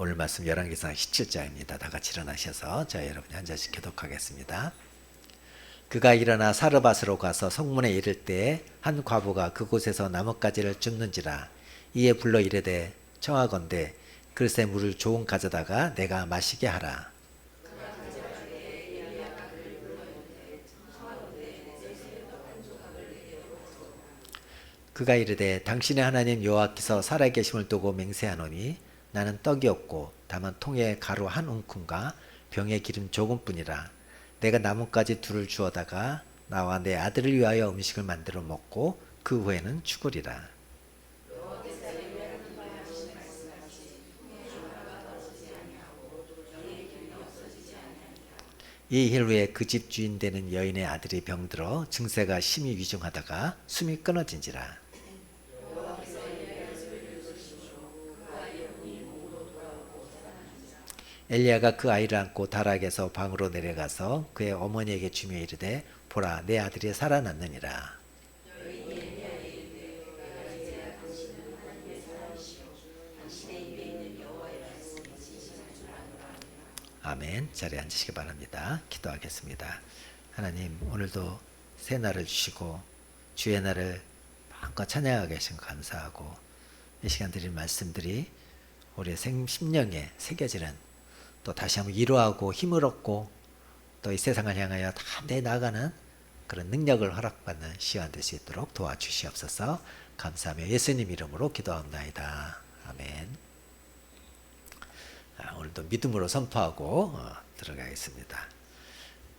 오늘 말씀 열왕기상 17장입니다. 다 같이 일어나셔서 저희 여러분이 한 절씩 교독하겠습니다. 그가 일어나 사르밧으로 가서 성문에 이를 때에 한 과부가 그곳에서 나뭇가지를 줍는지라. 이에 불러 이르되 청하건대 글쎄 물을 조금 가져다가 내가 마시게 하라. 그가 이르되 당신의 하나님 여호와께서 살아계심을 두고 맹세하노니 나는 떡이 없고 다만 통에 가루 한 움큼과 병에 기름 조금뿐이라. 내가 나뭇가지 둘을 주어다가 나와 내 아들을 위하여 음식을 만들어 먹고 그 후에는 죽으리라. 이 일 후에 그 집 주인 되는 여인의 아들이 병들어 증세가 심히 위중하다가 숨이 끊어진지라. 엘리야가 그 아이를 안고 다락에서 방으로 내려가서 그의 어머니에게 주며 이르되 보라 내 아들이 살아났느니라. 아멘. 자리에 앉으시기 바랍니다. 기도하겠습니다. 하나님 오늘도 새 날을 주시고 주의 날을 마음껏 찬양하게 하신 것 감사하고 이 시간 드린 말씀들이 우리의 심령에 새겨지는 또 다시 한번 위로하고 힘을 얻고 또 이 세상을 향하여 담대히 나아가는 그런 능력을 허락받는 시간 될 수 있도록 도와주시옵소서. 감사하며 예수님 이름으로 기도합나이다. 아멘. 오늘도 믿음으로 선포하고 들어가겠습니다.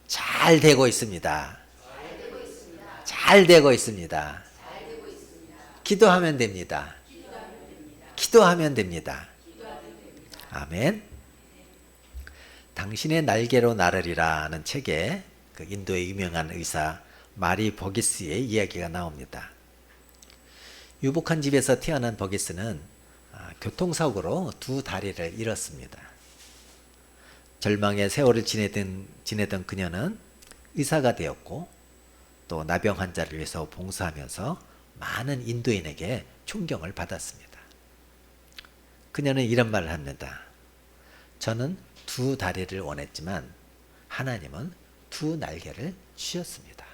잘 되고 있습니다. 잘 되고 있습니다. 기도하면 됩니다. 기도하면 됩니다. 아멘. 당신의 날개로 나르리라는 책에 그 인도의 유명한 의사 마리 버기스의 이야기가 나옵니다. 유복한 집에서 태어난 버기스는 교통사고로 두 다리를 잃었습니다. 절망의 세월을 지내던 그녀는 의사가 되었고 또 나병 환자를 위해서 봉사하면서 많은 인도인에게 존경을 받았습니다. 그녀는 이런 말을 합니다. 저는 두 다리를 원했지만 하나님은 두 날개를 주셨습니다.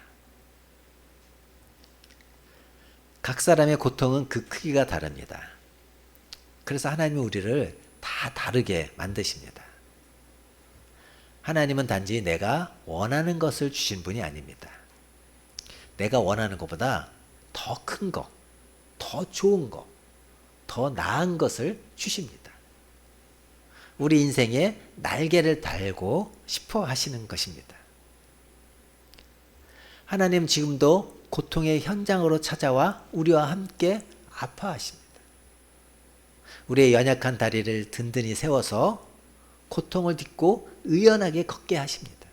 각 사람의 고통은 그 크기가 다릅니다. 그래서 하나님은 우리를 다 다르게 만드십니다. 하나님은 단지 내가 원하는 것을 주신 분이 아닙니다. 내가 원하는 것보다 더 큰 것, 더 좋은 것, 더 나은 것을 주십니다. 우리 인생에 날개를 달고 싶어 하시는 것입니다. 하나님 지금도 고통의 현장으로 찾아와 우리와 함께 아파하십니다. 우리의 연약한 다리를 든든히 세워서 고통을 딛고 의연하게 걷게 하십니다.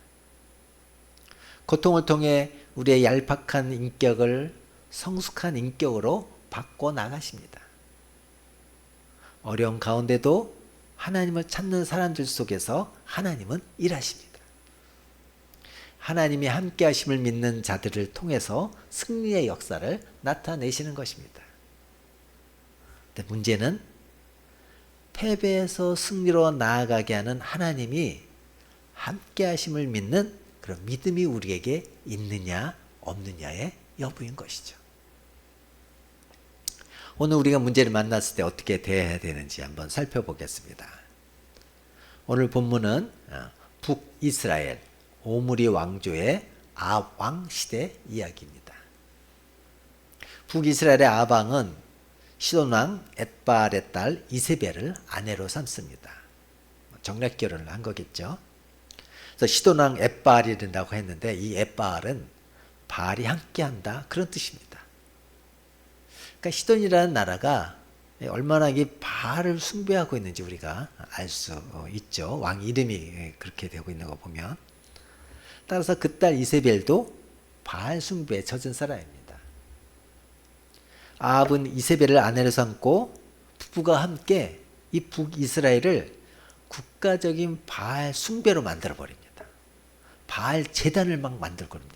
고통을 통해 우리의 얄팍한 인격을 성숙한 인격으로 바꿔 나가십니다. 어려운 가운데도 하나님을 찾는 사람들 속에서 하나님은 일하십니다. 하나님이 함께 하심을 믿는 자들을 통해서 승리의 역사를 나타내시는 것입니다. 근데 문제는 패배에서 승리로 나아가게 하는 하나님이 함께 하심을 믿는 그런 믿음이 우리에게 있느냐 없느냐의 여부인 것이죠. 오늘 우리가 문제를 만났을 때 어떻게 대해야 되는지 한번 살펴보겠습니다. 오늘 본문은 북이스라엘 오므리 왕조의 아합 시대 이야기입니다. 북이스라엘의 아합 왕은 시돈 왕 엣바알의 딸 이세벨을 아내로 삼습니다. 정략 결혼을 한 거겠죠. 그래서 시돈 왕 엣바알이 된다고 했는데 이 엣바알은 바알이 함께한다 그런 뜻입니다. 그러니까 시돈이라는 나라가 얼마나 이 바알을 숭배하고 있는지 우리가 알 수 있죠. 왕 이름이 그렇게 되고 있는 거 보면. 따라서 그 딸 이세벨도 바알 숭배에 젖은 사람입니다. 아합은 이세벨을 아내로 삼고 부부가 함께 이 북이스라엘을 국가적인 바알 숭배로 만들어 버립니다. 바알 제단을 막 만들 겁니다.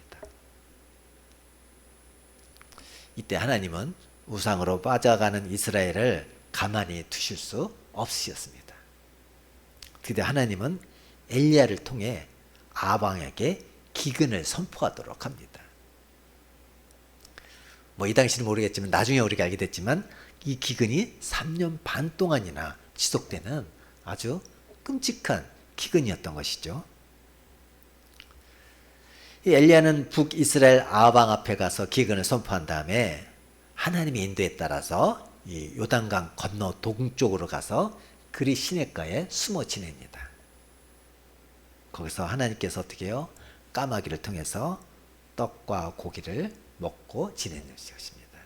이때 하나님은 우상으로 빠져가는 이스라엘을 가만히 두실 수 없으셨습니다. 그때 하나님은 엘리야를 통해 아방에게 기근을 선포하도록 합니다. 뭐 이 당시는 모르겠지만 나중에 우리가 알게 됐지만 이 기근이 3년 반 동안이나 지속되는 아주 끔찍한 기근이었던 것이죠. 이 엘리야는 북이스라엘 아방 앞에 가서 기근을 선포한 다음에 하나님의 인도에 따라서 이 요단강 건너 동쪽으로 가서 그리 시냇가에 숨어 지냅니다. 거기서 하나님께서 어떻게 해요? 까마귀를 통해서 떡과 고기를 먹고 지내는 것입니다.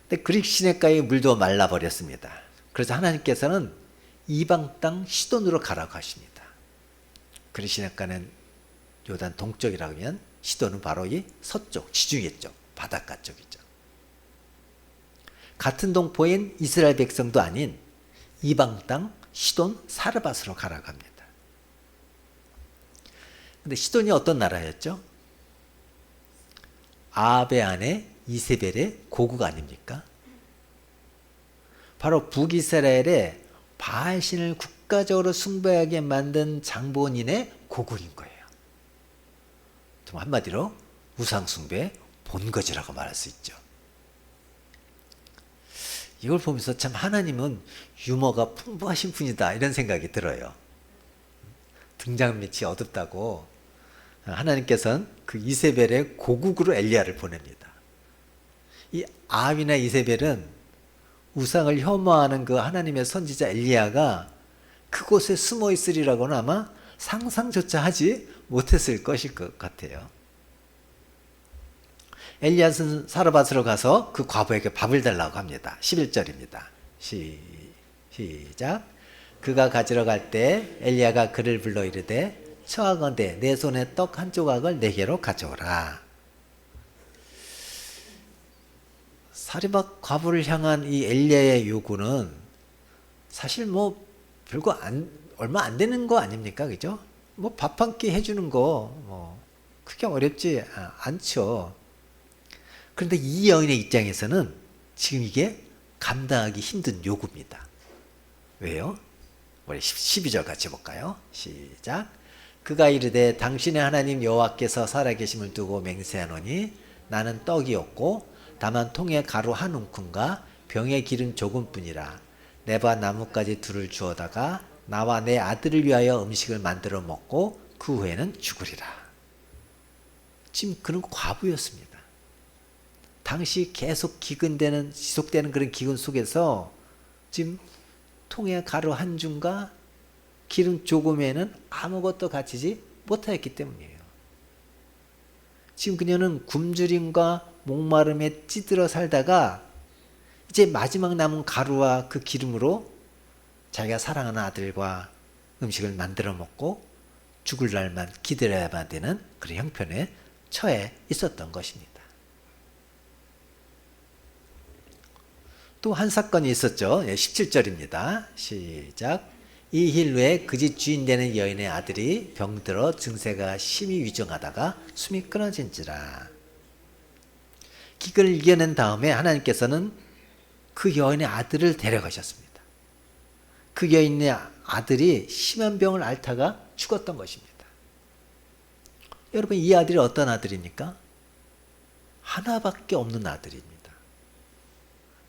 근데 그리 시냇가의 물도 말라버렸습니다. 그래서 하나님께서는 이방 땅 시돈으로 가라고 하십니다. 그리 시냇가는 요단 동쪽이라고 하면 시돈은 바로 이 서쪽, 지중해 쪽, 바닷가 쪽이죠. 같은 동포인 이스라엘 백성도 아닌 이방 땅 시돈 사르밧으로 가라고 합니다. 근데 시돈이 어떤 나라였죠? 아합의 아내 이세벨의 고국 아닙니까? 바로 북이스라엘의 바알신을 국가적으로 숭배하게 만든 장본인의 고국인 거예요. 좀 한마디로 우상숭배 본거지라고 말할 수 있죠. 이걸 보면서 참 하나님은 유머가 풍부하신 분이다 이런 생각이 들어요. 등잔빛이 어둡다고 하나님께서는 그 이세벨의 고국으로 엘리야를 보냅니다. 이 아합이나 이세벨은 우상을 혐오하는 그 하나님의 선지자 엘리야가 그곳에 숨어 있으리라고는 아마 상상조차 하지 못했을 것 같아요. 엘리야는 사르밧으로 가서 그 과부에게 밥을 달라고 합니다. 11절입니다. 시작. 그가 가지러 갈 때 엘리야가 그를 불러 이르되 청하건대 내 손에 떡 한 조각을 내게로 가져오라. 사르밧 과부를 향한 이 엘리야의 요구는 사실 뭐 별거 얼마 안 되는 거 아닙니까? 그죠? 뭐 밥 한 끼 해주는 거 뭐 크게 어렵지 않죠. 그런데 이 여인의 입장에서는 지금 이게 감당하기 힘든 요구입니다. 왜요? 우리 12절 같이 볼까요? 시작. 그가 이르되 당신의 하나님 여호와께서 살아계심을 두고 맹세하노니 나는 떡이 없고 다만 통에 가루 한 움큼과 병에 기름 조금뿐이라. 네바 나뭇가지 둘을 주어다가 나와 내 아들을 위하여 음식을 만들어 먹고 그 후에는 죽으리라. 지금 그는 과부였습니다. 당시 계속 지속되는 그런 기근 속에서 지금 통에 가루 한 줌과 기름 조금에는 아무것도 갖추지 못하였기 때문이에요. 지금 그녀는 굶주림과 목마름에 찌들어 살다가 이제 마지막 남은 가루와 그 기름으로 자기가 사랑하는 아들과 음식을 만들어 먹고 죽을 날만 기다려야만 되는 그런 형편에 처해 있었던 것입니다. 또 한 사건이 있었죠. 17절입니다. 시작. 이 일 후에 그 집 주인 되는 여인의 아들이 병들어 증세가 심히 위중하다가 숨이 끊어진지라. 기근을 이겨낸 다음에 하나님께서는 그 여인의 아들을 데려가셨습니다. 그 여인의 아들이 심한 병을 앓다가 죽었던 것입니다. 여러분, 이 아들이 어떤 아들입니까? 하나밖에 없는 아들입니다.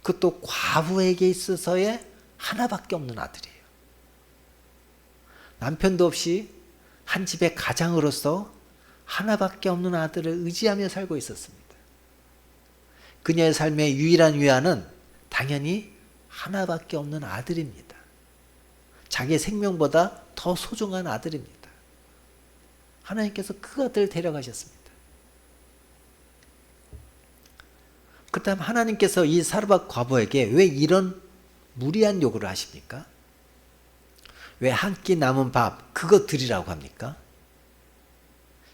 그것도 과부에게 있어서의 하나밖에 없는 아들이에요. 남편도 없이 한 집의 가장으로서 하나밖에 없는 아들을 의지하며 살고 있었습니다. 그녀의 삶의 유일한 위안은 당연히 하나밖에 없는 아들입니다. 자기의 생명보다 더 소중한 아들입니다. 하나님께서 그 아들을 데려가셨습니다. 그 다음 하나님께서 이 사르밧 과부에게 왜 이런 무리한 요구를 하십니까? 왜 한 끼 남은 밥 그거 드리라고 합니까?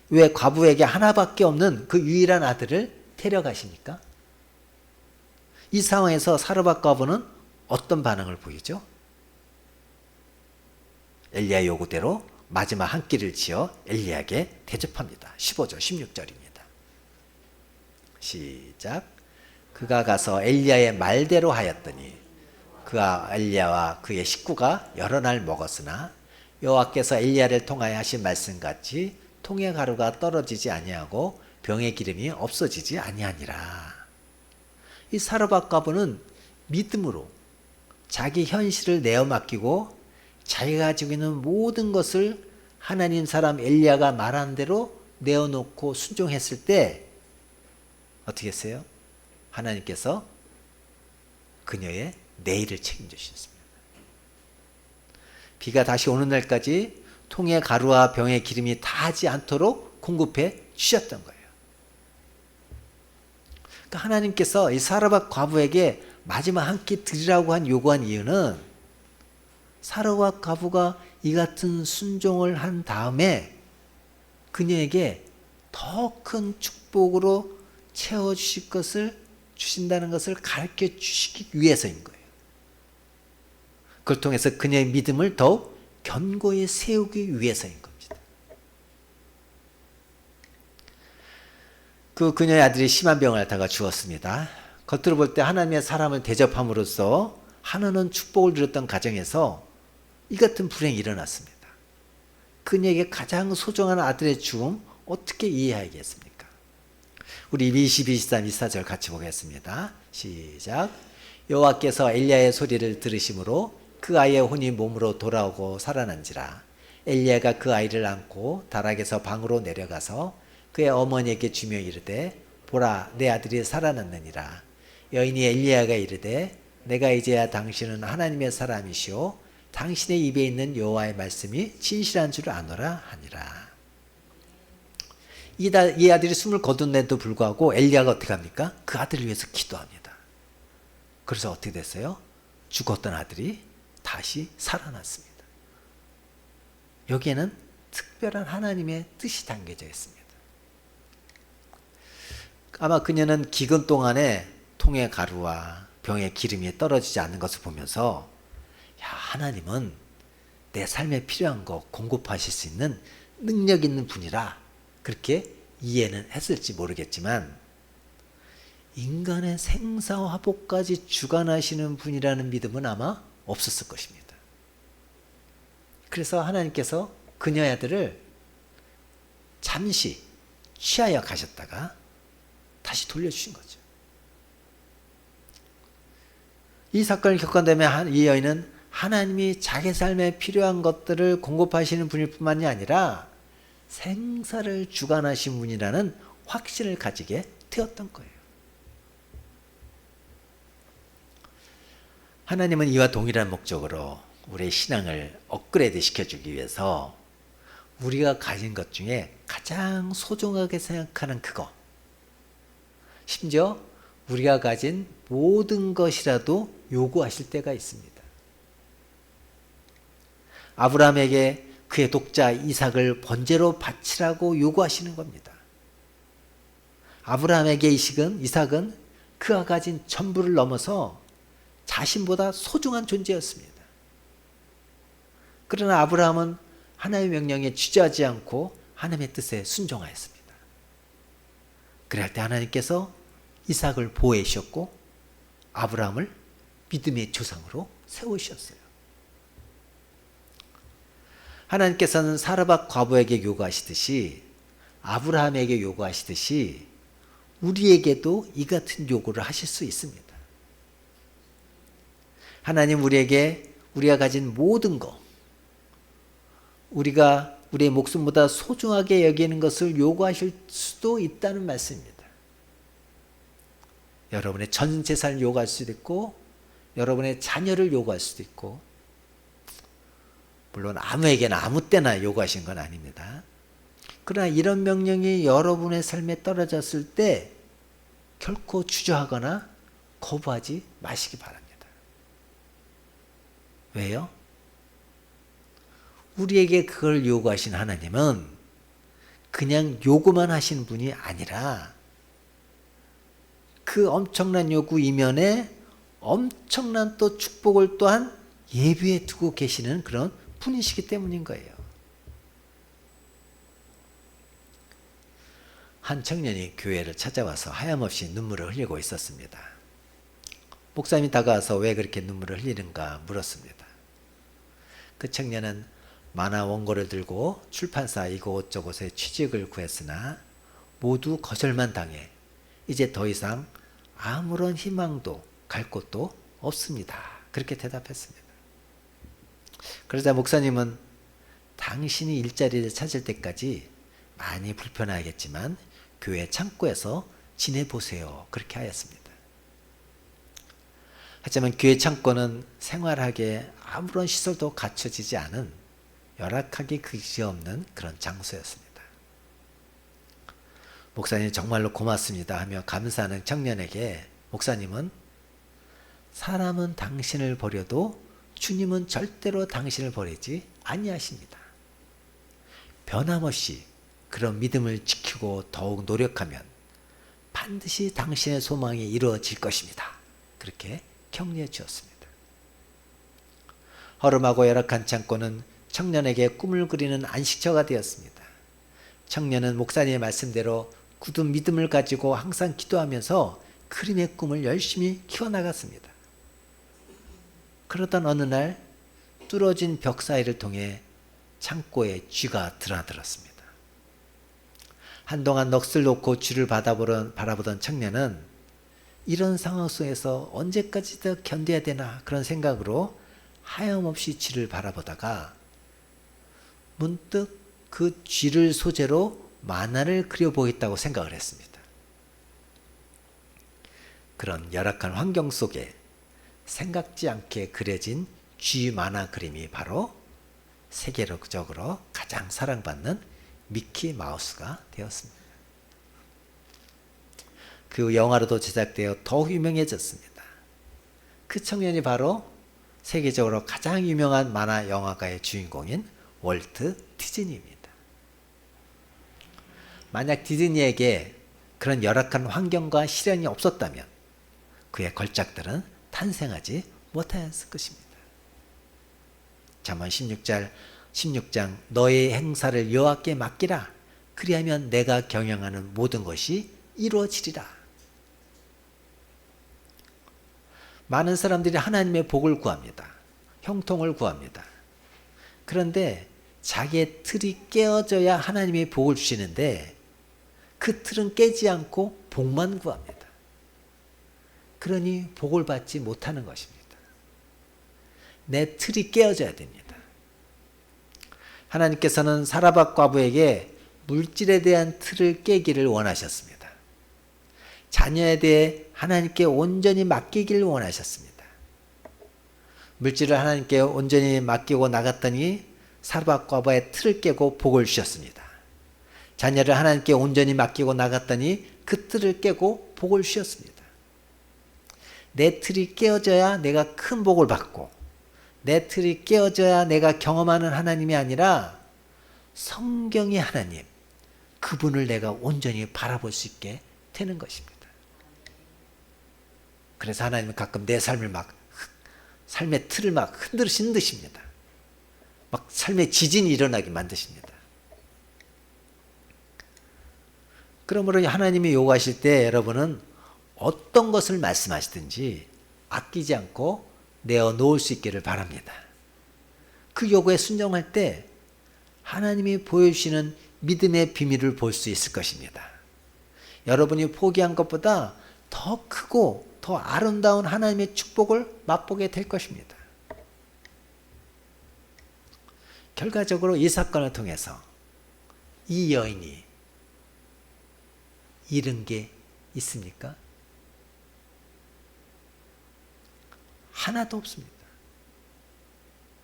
왜 과부에게 하나밖에 없는 그 유일한 아들을 데려가십니까? 이 상황에서 사르밧 과부는 어떤 반응을 보이죠? 엘리야 요구대로 마지막 한 끼를 지어 엘리야에게 대접합니다. 15절 16절입니다. 시작. 그가 가서 엘리야의 말대로 하였더니 엘리야와 그의 식구가 여러 날 먹었으나 여호와께서 엘리야를 통하여 하신 말씀같이 통의 가루가 떨어지지 아니하고 병의 기름이 없어지지 아니하니라. 이 사르밧 과부는 믿음으로 자기 현실을 내어 맡기고 자기가 가지고 있는 모든 것을 하나님 사람 엘리야가 말한 대로 내어놓고 순종했을 때 어떻게 했어요? 하나님께서 그녀의 내일을 책임져 주셨습니다. 비가 다시 오는 날까지 통의 가루와 병의 기름이 다하지 않도록 공급해 주셨던 거예요. 그러니까 하나님께서 이 사르밧 과부에게 마지막 한 끼 드리라고 요구한 이유는 사르밧 과부가 이 같은 순종을 한 다음에 그녀에게 더 큰 축복으로 채워주실 것을 주신다는 것을 가르쳐 주시기 위해서인 거예요. 그걸 통해서 그녀의 믿음을 더욱 견고히 세우기 위해서인 겁니다. 그녀의 아들이 심한 병을 앓다가 죽었습니다. 겉으로 볼 때 하나님의 사람을 대접함으로써 하나는 축복을 누렸던 가정에서 이 같은 불행이 일어났습니다. 그녀에게 가장 소중한 아들의 죽음 어떻게 이해하겠습니까? 우리 22, 23, 24절 같이 보겠습니다. 시작. 여호와께서 엘리야의 소리를 들으심으로 그 아이의 혼이 몸으로 돌아오고 살아난지라. 엘리야가 그 아이를 안고 다락에서 방으로 내려가서 그의 어머니에게 주며 이르되 보라 내 아들이 살아났느니라. 여인이 엘리야가 이르되 내가 이제야 당신은 하나님의 사람이시오 당신의 입에 있는 여호와의 말씀이 진실한 줄 아노라 하니라. 이 아들이 숨을 거둔데도 불구하고 엘리야가 어떻게 합니까? 그 아들을 위해서 기도합니다. 그래서 어떻게 됐어요? 죽었던 아들이 다시 살아났습니다. 여기에는 특별한 하나님의 뜻이 담겨져 있습니다. 아마 그녀는 기근 동안에 통의 가루와 병의 기름이 떨어지지 않는 것을 보면서 야, 하나님은 내 삶에 필요한 거 공급하실 수 있는 능력 있는 분이라 그렇게 이해는 했을지 모르겠지만 인간의 생사화복까지 주관하시는 분이라는 믿음은 아마 없었을 것입니다. 그래서 하나님께서 그녀의 아들을 잠시 취하여 가셨다가 다시 돌려주신 거죠. 이 사건을 겪어내며 이 여인은 하나님이 자기 삶에 필요한 것들을 공급하시는 분일 뿐만이 아니라 생사를 주관하신 분이라는 확신을 가지게 되었던 거예요. 하나님은 이와 동일한 목적으로 우리의 신앙을 업그레이드 시켜주기 위해서 우리가 가진 것 중에 가장 소중하게 생각하는 그거, 심지어 우리가 가진 모든 것이라도 요구하실 때가 있습니다. 아브라함에게 그의 독자 이삭을 번제로 바치라고 요구하시는 겁니다. 아브라함에게 이삭은 그가 가진 전부를 넘어서 자신보다 소중한 존재였습니다. 그러나 아브라함은 하나님의 명령에 주저하지 않고 하나님의 뜻에 순종하였습니다. 그럴 때 하나님께서 이삭을 보호해 주셨고 아브라함을 믿음의 조상으로 세우셨어요. 하나님께서는 사르밧 과부에게 요구하시듯이 아브라함에게 요구하시듯이 우리에게도 이 같은 요구를 하실 수 있습니다. 하나님 우리가 가진 모든 것, 우리가 우리의 목숨보다 소중하게 여기는 것을 요구하실 수도 있다는 말씀입니다. 여러분의 전 재산을 요구할 수도 있고 여러분의 자녀를 요구할 수도 있고 물론 아무에게나 아무 때나 요구하신 건 아닙니다. 그러나 이런 명령이 여러분의 삶에 떨어졌을 때 결코 주저하거나 거부하지 마시기 바랍니다. 왜요? 우리에게 그걸 요구하신 하나님은 그냥 요구만 하시는 분이 아니라 그 엄청난 요구 이면에 엄청난 또 축복을 또한 예비해 두고 계시는 그런 분이시기 때문인 거예요. 한 청년이 교회를 찾아와서 하염없이 눈물을 흘리고 있었습니다. 목사님이 다가와서 왜 그렇게 눈물을 흘리는가 물었습니다. 그 청년은 만화 원고를 들고 출판사 이곳저곳에 취직을 구했으나 모두 거절만 당해 이제 더 이상 아무런 희망도 갈 곳도 없습니다. 그렇게 대답했습니다. 그러자 목사님은 당신이 일자리를 찾을 때까지 많이 불편하겠지만 교회 창고에서 지내보세요. 그렇게 하였습니다. 하지만 교회 창고는 생활하기에 아무런 시설도 갖춰지지 않은 열악하기 그지없는 그런 장소였습니다. 목사님 정말로 고맙습니다 하며 감사하는 청년에게 목사님은 사람은 당신을 버려도 주님은 절대로 당신을 버리지 아니하십니다. 변함없이 그런 믿음을 지키고 더욱 노력하면 반드시 당신의 소망이 이루어질 것입니다. 그렇게 격려해 주었습니다. 허름하고 열악한 창고는 청년에게 꿈을 그리는 안식처가 되었습니다. 청년은 목사님의 말씀대로 굳은 믿음을 가지고 항상 기도하면서 그림의 꿈을 열심히 키워나갔습니다. 그러던 어느 날 뚫어진 벽 사이를 통해 창고에 쥐가 드나들었습니다. 한동안 넋을 놓고 쥐를 바라보던 청년은 이런 상황 속에서 언제까지 더 견뎌야 되나 그런 생각으로 하염없이 쥐를 바라보다가 문득 그 쥐를 소재로 만화를 그려보겠다고 생각을 했습니다. 그런 열악한 환경 속에 생각지 않게 그려진 쥐 만화 그림이 바로 세계적으로 가장 사랑받는 미키 마우스가 되었습니다. 그 영화로도 제작되어 더욱 유명해졌습니다. 그 청년이 바로 세계적으로 가장 유명한 만화 영화가의 주인공인 월트 디즈니입니다. 만약 디즈니에게 그런 열악한 환경과 시련이 없었다면 그의 걸작들은 탄생하지 못하였을 것입니다. 잠언 16장 너의 행사를 여호와께 맡기라. 그리하면 내가 경영하는 모든 것이 이루어지리라. 많은 사람들이 하나님의 복을 구합니다. 형통을 구합니다. 그런데 자기의 틀이 깨어져야 하나님이 복을 주시는데 그 틀은 깨지 않고 복만 구합니다. 그러니 복을 받지 못하는 것입니다. 내 틀이 깨어져야 됩니다. 하나님께서는 사라밧 과부에게 물질에 대한 틀을 깨기를 원하셨습니다. 자녀에 대해 하나님께 온전히 맡기기를 원하셨습니다. 물질을 하나님께 온전히 맡기고 나갔더니 사라밧 과부의 틀을 깨고 복을 주셨습니다. 자녀를 하나님께 온전히 맡기고 나갔더니 그 틀을 깨고 복을 주셨습니다. 내 틀이 깨어져야 내가 큰 복을 받고 내 틀이 깨어져야 내가 경험하는 하나님이 아니라 성경의 하나님, 그분을 내가 온전히 바라볼 수 있게 되는 것입니다. 그래서 하나님은 가끔 내 삶을 삶의 틀을 흔드시는 듯입니다. 삶의 지진이 일어나게 만드십니다. 그러므로 하나님이 요구하실 때 여러분은 어떤 것을 말씀하시든지 아끼지 않고 내어놓을 수 있기를 바랍니다. 그 요구에 순종할 때 하나님이 보여주시는 믿음의 비밀을 볼 수 있을 것입니다. 여러분이 포기한 것보다 더 크고 더 아름다운 하나님의 축복을 맛보게 될 것입니다. 결과적으로 이 사건을 통해서 이 여인이 잃은 게 있습니까? 하나도 없습니다.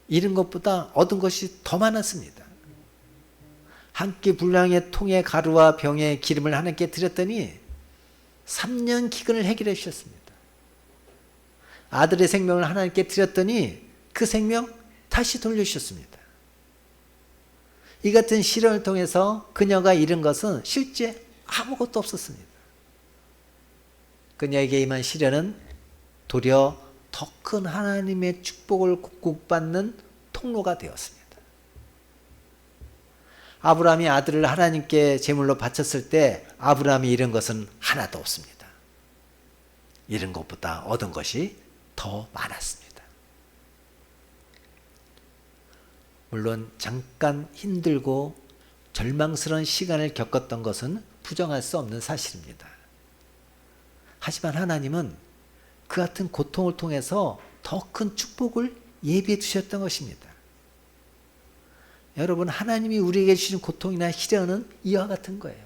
잃은 것보다 얻은 것이 더 많았습니다. 한 끼 분량의 통에 가루와 병에 기름을 하나님께 드렸더니 3년 기근을 해결해 주셨습니다. 아들의 생명을 하나님께 드렸더니 그 생명 다시 돌려주셨습니다. 이 같은 시련을 통해서 그녀가 잃은 것은 실제 아무것도 없었습니다. 그녀에게 임한 시련은 도리어 더 큰 하나님의 축복을 궁극받는 통로가 되었습니다. 아브라함이 아들을 하나님께 제물로 바쳤을 때 아브라함이 잃은 것은 하나도 없습니다. 잃은 것보다 얻은 것이 더 많았습니다. 물론 잠깐 힘들고 절망스러운 시간을 겪었던 것은 부정할 수 없는 사실입니다. 하지만 하나님은 그 같은 고통을 통해서 더 큰 축복을 예비해 두셨던 것입니다. 여러분, 하나님이 우리에게 주신 고통이나 시련은 이와 같은 거예요.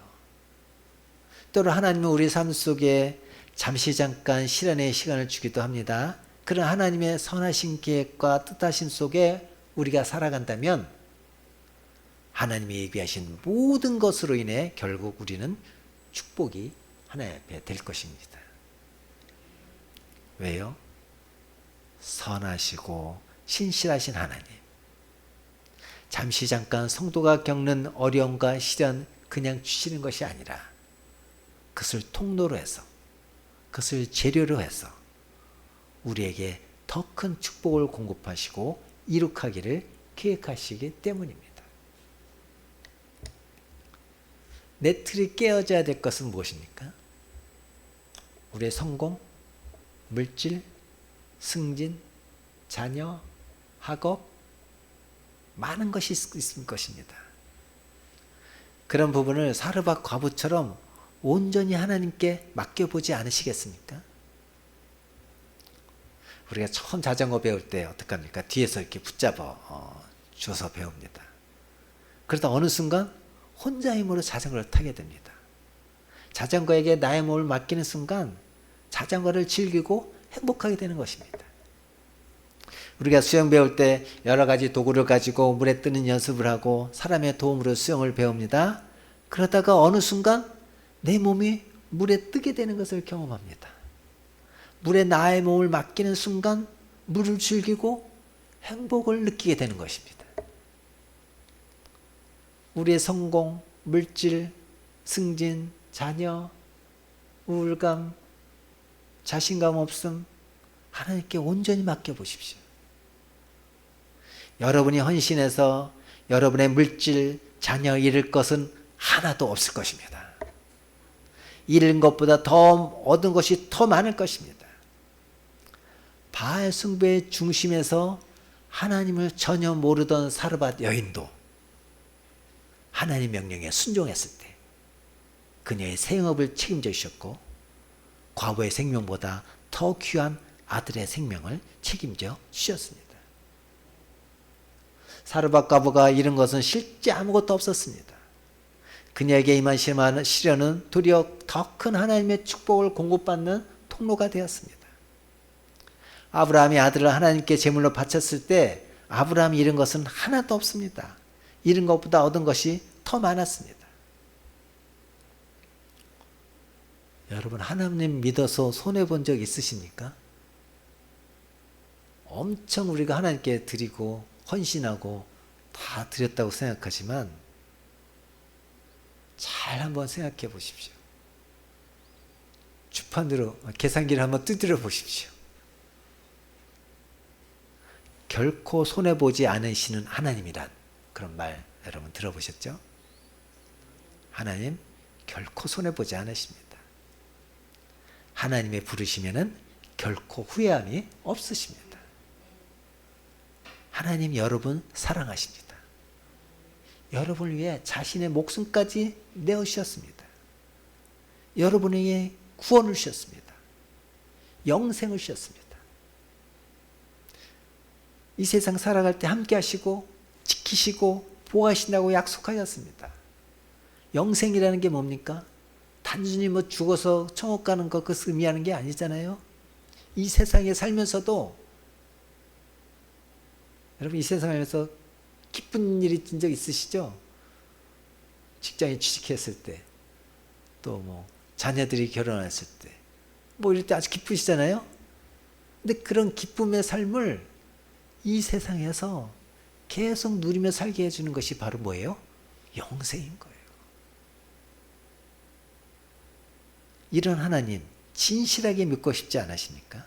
때로 하나님은 우리 삶 속에 잠시 잠깐 시련의 시간을 주기도 합니다. 그런 하나님의 선하신 계획과 뜻하심 속에 우리가 살아간다면 하나님이 예비하신 모든 것으로 인해 결국 우리는 축복이 하나님 앞에 될 것입니다. 왜요? 선하시고 신실하신 하나님. 잠시 잠깐 성도가 겪는 어려움과 시련 그냥 주시는 것이 아니라 그것을 통로로 해서, 그것을 재료로 해서 우리에게 더 큰 축복을 공급하시고 이룩하기를 계획하시기 때문입니다. 내 틀이 깨어져야 될 것은 무엇입니까? 우리의 성공, 물질, 승진, 자녀, 학업, 많은 것이 있을 것입니다. 그런 부분을 사르밧 과부처럼 온전히 하나님께 맡겨보지 않으시겠습니까? 우리가 처음 자전거 배울 때 어떡합니까? 뒤에서 이렇게 붙잡아 줘서 배웁니다. 그러다 어느 순간 혼자 힘으로 자전거를 타게 됩니다. 자전거에게 나의 몸을 맡기는 순간 자전거를 즐기고 행복하게 되는 것입니다. 우리가 수영 배울 때 여러 가지 도구를 가지고 물에 뜨는 연습을 하고 사람의 도움으로 수영을 배웁니다. 그러다가 어느 순간 내 몸이 물에 뜨게 되는 것을 경험합니다. 물에 나의 몸을 맡기는 순간 물을 즐기고 행복을 느끼게 되는 것입니다. 우리의 성공, 물질, 승진, 자녀, 우울감, 자신감 없음 하나님께 온전히 맡겨보십시오. 여러분이 헌신해서 여러분의 물질, 자녀 잃을 것은 하나도 없을 것입니다. 잃은 것보다 더 얻은 것이 더 많을 것입니다. 바알 숭배의 중심에서 하나님을 전혀 모르던 사르밧 여인도 하나님 명령에 순종했을 때 그녀의 생업을 책임져 주셨고 과부의 생명보다 더 귀한 아들의 생명을 책임져 주셨습니다. 사르밧 과부가 잃은 것은 실제 아무것도 없었습니다. 그녀에게 임한 시련은 도리어 더 큰 하나님의 축복을 공급받는 통로가 되었습니다. 아브라함이 아들을 하나님께 제물로 바쳤을 때 아브라함이 잃은 것은 하나도 없습니다. 잃은 것보다 얻은 것이 더 많았습니다. 여러분, 하나님 믿어서 손해본 적 있으십니까? 엄청 우리가 하나님께 드리고 헌신하고 다 드렸다고 생각하지만 잘 한번 생각해 보십시오. 주판으로 계산기를 한번 두드려 보십시오. 결코 손해보지 않으시는 하나님이란 그런 말 여러분 들어보셨죠? 하나님 결코 손해보지 않으십니다. 하나님의 부르시면은 결코 후회함이 없으십니다. 하나님 여러분 사랑하십니다. 여러분을 위해 자신의 목숨까지 내어주셨습니다. 여러분에게 구원을 주셨습니다. 영생을 주셨습니다. 이 세상 살아갈 때 함께 하시고 지키시고 보호하신다고 약속하셨습니다. 영생이라는 게 뭡니까? 단순히 뭐 죽어서 천국 가는 것 그것을 의미하는 게 아니잖아요. 이 세상에 살면서도 여러분 이 세상에서 기쁜 일이 있은 적 있으시죠? 직장에 취직했을 때, 또 뭐 자녀들이 결혼했을 때, 뭐 이럴 때 아주 기쁘시잖아요. 근데 그런 기쁨의 삶을 이 세상에서 계속 누리며 살게 해주는 것이 바로 뭐예요? 영생인 거예요. 이런 하나님 진실하게 믿고 싶지 않으십니까?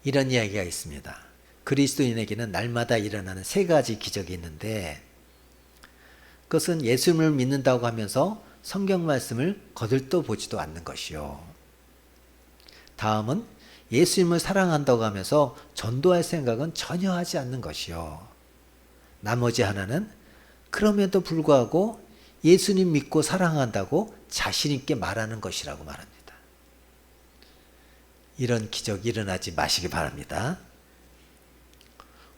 이런 이야기가 있습니다. 그리스도인에게는 날마다 일어나는 세 가지 기적이 있는데 그것은 예수님을 믿는다고 하면서 성경 말씀을 거들떠 보지도 않는 것이요. 다음은 예수님을 사랑한다고 하면서 전도할 생각은 전혀 하지 않는 것이요. 나머지 하나는 그럼에도 불구하고 예수님 믿고 사랑한다고 자신 있게 말하는 것이라고 말합니다. 이런 기적이 일어나지 마시기 바랍니다.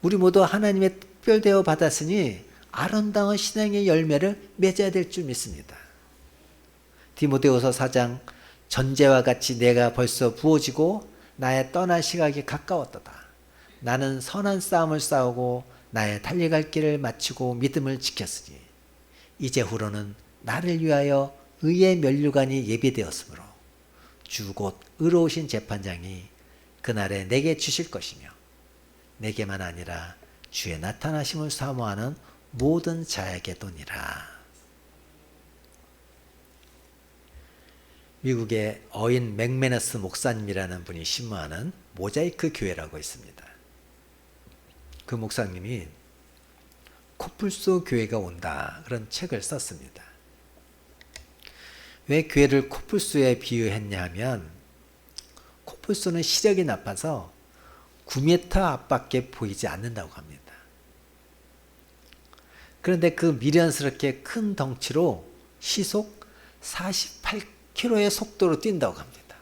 우리 모두 하나님의 특별대어 받았으니 아름다운 신앙의 열매를 맺어야 될 줄 믿습니다. 디모데후서 4장 전제와 같이 내가 벌써 부어지고 나의 떠날 시각이 가까웠도다. 나는 선한 싸움을 싸우고 나의 달려갈 길을 마치고 믿음을 지켰으니 이제후로는 나를 위하여 의의 면류관이 예비되었으므로 주 곧 의로우신 재판장이 그날에 내게 주실 것이며 내게만 아니라 주의 나타나심을 사모하는 모든 자에게도니라. 미국의 어인 맥메너스 목사님이라는 분이 신무하는 모자이크 교회라고 있습니다. 그 목사님이 코뿔소 교회가 온다 그런 책을 썼습니다. 왜 교회를 코뿔소에 비유했냐 하면 코뿔소는 시력이 나빠서 9m 앞밖에 보이지 않는다고 합니다. 그런데 그 미련스럽게 큰 덩치로 시속 48km의 속도로 뛴다고 합니다.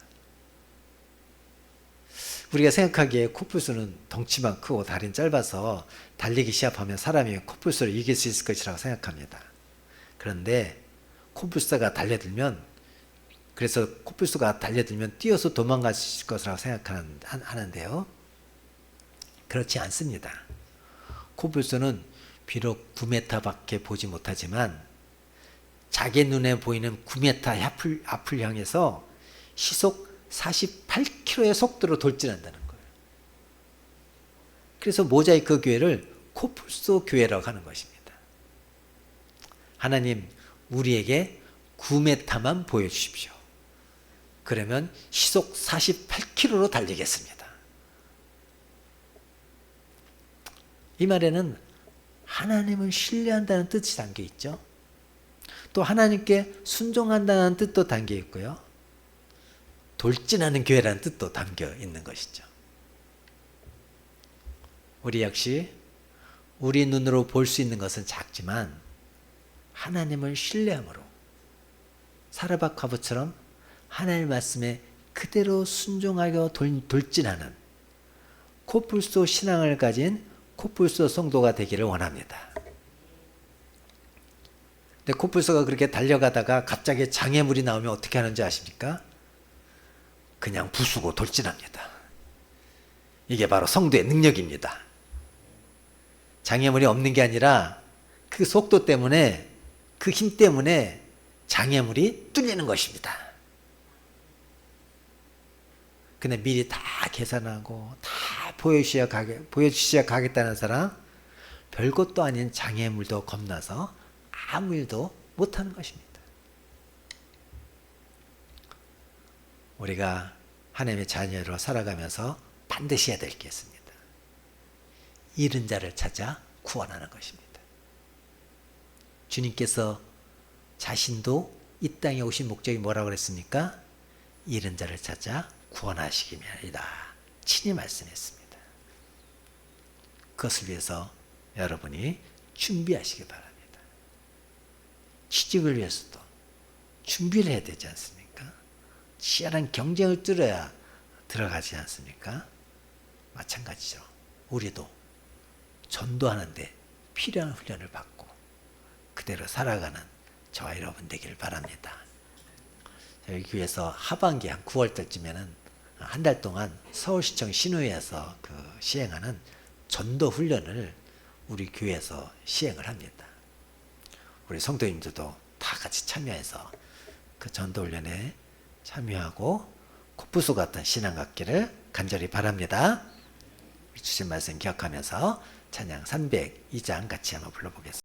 우리가 생각하기에 코뿔소는 덩치만 크고 다리는 짧아서 달리기 시합하면 사람이 코뿔소를 이길 수 있을 것이라고 생각합니다. 그런데 코뿔소가 달려들면 뛰어서 도망갈 수 있을 것이라고 생각하는데요. 그렇지 않습니다. 코뿔소는 비록 9m밖에 보지 못하지만 자기 눈에 보이는 9m 앞을 향해서 시속 48km의 속도로 돌진한다는 거예요. 그래서 모자이크 교회를 코뿔소 교회라고 하는 것입니다. 하나님, 우리에게 9m만 보여주십시오. 그러면 시속 48km로 달리겠습니다. 이 말에는 하나님을 신뢰한다는 뜻이 담겨 있죠. 또 하나님께 순종한다는 뜻도 담겨 있고요. 돌진하는 교회라는 뜻도 담겨 있는 것이죠. 우리 역시 우리 눈으로 볼 수 있는 것은 작지만 하나님을 신뢰함으로 사르밧 과부처럼 하나님의 말씀에 그대로 순종하여 돌진하는 코뿔소 신앙을 가진 코뿔소 성도가 되기를 원합니다. 근데 코뿔소가 그렇게 달려가다가 갑자기 장애물이 나오면 어떻게 하는지 아십니까? 그냥 부수고 돌진합니다. 이게 바로 성도의 능력입니다. 장애물이 없는 게 아니라 그 속도 때문에, 그 힘 때문에 장애물이 뚫리는 것입니다. 근데 미리 다 계산하고 다 보여주셔야 가겠다는 사람, 별것도 아닌 장애물도 겁나서 아무 일도 못하는 것입니다. 우리가 하나님의 자녀로 살아가면서 반드시 해야 될 게 있습니다. 잃은 자를 찾아 구원하는 것입니다. 주님께서 자신도 이 땅에 오신 목적이 뭐라고 그랬습니까? 잃은 자를 찾아 구원하시기면이다. 친히 말씀했습니다. 그것을 위해서 여러분이 준비하시기 바랍니다. 취직을 위해서도 준비를 해야 되지 않습니까? 치열한 경쟁을 뚫어야 들어가지 않습니까? 마찬가지죠. 우리도 전도하는데 필요한 훈련을 받고 그대로 살아가는 저와 여러분 되기를 바랍니다. 저희 교회에서 하반기 한 9월달쯤에는 한 달 동안 서울시청 신우회에서 시행하는 전도 훈련을 우리 교회에서 시행을 합니다. 우리 성도님들도 다 같이 참여해서 그 전도 훈련에 참여하고 코뿔소 같은 신앙 갖기를 간절히 바랍니다. 주신 말씀 기억하면서 찬양 302장 같이 한번 불러보겠습니다.